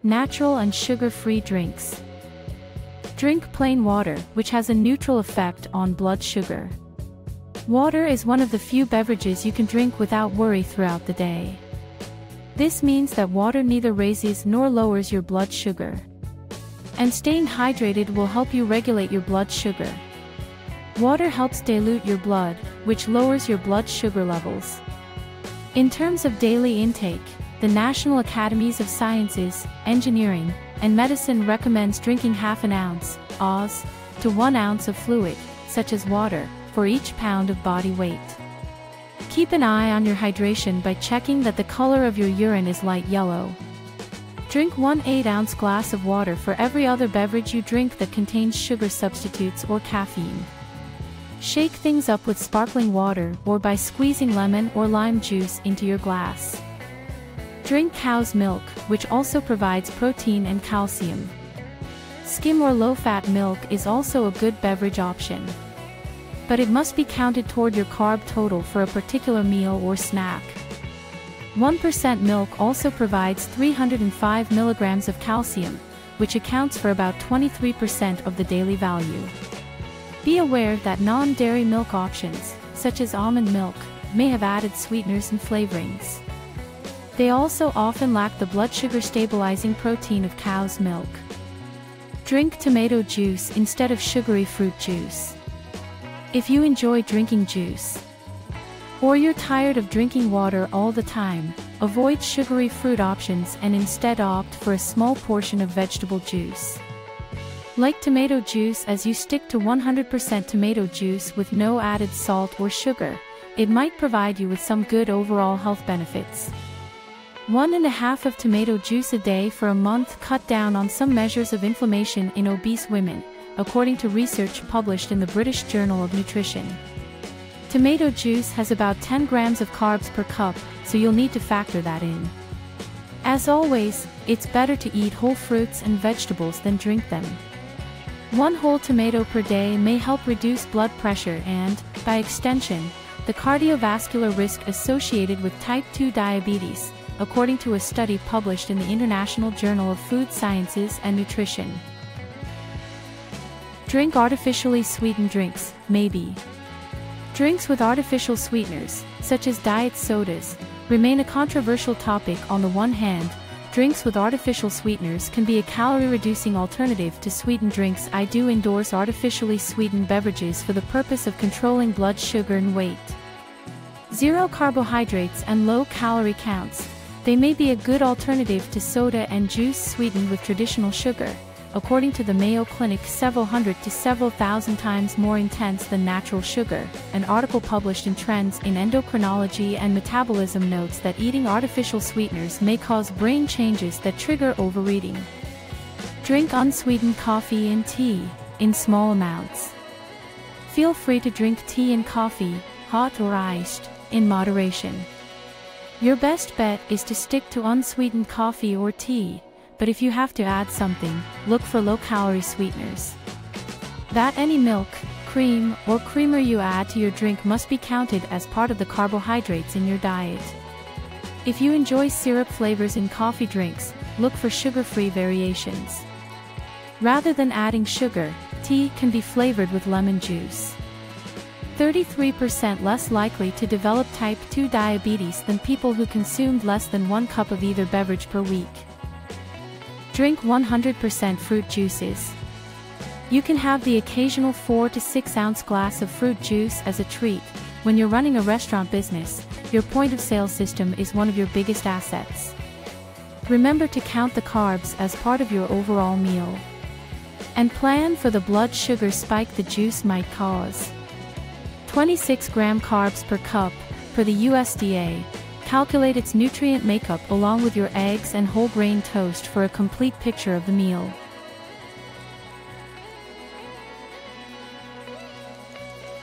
Natural and sugar-free drinks. Drink plain water, which has a neutral effect on blood sugar. Water is one of the few beverages you can drink without worry throughout the day. This means that water neither raises nor lowers your blood sugar. And staying hydrated will help you regulate your blood sugar. Water helps dilute your blood, which lowers your blood sugar levels. In terms of daily intake, the National Academies of Sciences, Engineering, and Medicine recommends drinking half an ounce, Oz, to 1 ounce of fluid, such as water, for each pound of body weight. Keep an eye on your hydration by checking that the color of your urine is light yellow. Drink 1 8-ounce glass of water for every other beverage you drink that contains sugar substitutes or caffeine. Shake things up with sparkling water or by squeezing lemon or lime juice into your glass. Drink cow's milk, which also provides protein and calcium. Skim or low-fat milk is also a good beverage option. But it must be counted toward your carb total for a particular meal or snack. 1% milk also provides 305 milligrams of calcium, which accounts for about 23% of the daily value. Be aware that non-dairy milk options, such as almond milk, may have added sweeteners and flavorings. They also often lack the blood sugar stabilizing protein of cow's milk. Drink tomato juice instead of sugary fruit juice. If you enjoy drinking juice, or you're tired of drinking water all the time, avoid sugary fruit options and instead opt for a small portion of vegetable juice. Like tomato juice, as you stick to 100% tomato juice with no added salt or sugar, it might provide you with some good overall health benefits. 1.5 of tomato juice a day for a month cut down on some measures of inflammation in obese women, according to research published in the British Journal of Nutrition. Tomato juice has about 10 grams of carbs per cup, so you'll need to factor that in. As always, it's better to eat whole fruits and vegetables than drink them. 1 whole tomato per day may help reduce blood pressure and, by extension, the cardiovascular risk associated with type 2 diabetes, according to a study published in the International Journal of Food Sciences and Nutrition. Drink artificially sweetened drinks, maybe. Drinks with artificial sweeteners, such as diet sodas, remain a controversial topic. On the one hand, drinks with artificial sweeteners can be a calorie-reducing alternative to sweetened drinks. I do endorse artificially sweetened beverages for the purpose of controlling blood sugar and weight. Zero carbohydrates and low calorie counts. They may be a good alternative to soda and juice sweetened with traditional sugar, according to the Mayo Clinic, several hundred to several thousand times more intense than natural sugar. An article published in Trends in Endocrinology and Metabolism notes that eating artificial sweeteners may cause brain changes that trigger overeating. Drink unsweetened coffee and tea, in small amounts. Feel free to drink tea and coffee, hot or iced, in moderation. Your best bet is to stick to unsweetened coffee or tea, but if you have to add something, look for low-calorie sweeteners. That any milk, cream, or creamer you add to your drink must be counted as part of the carbohydrates in your diet. If you enjoy syrup flavors in coffee drinks, look for sugar-free variations. Rather than adding sugar, tea can be flavored with lemon juice. 33% less likely to develop type 2 diabetes than people who consumed less than 1 cup of either beverage per week. Drink 100% fruit juices. You can have the occasional 4 to 6 ounce glass of fruit juice as a treat. When you're running a restaurant business, your point-of-sale system is one of your biggest assets. Remember to count the carbs as part of your overall meal. And plan for the blood sugar spike the juice might cause. 26 gram carbs per cup, per the USDA. Calculate its nutrient makeup along with your eggs and whole grain toast for a complete picture of the meal.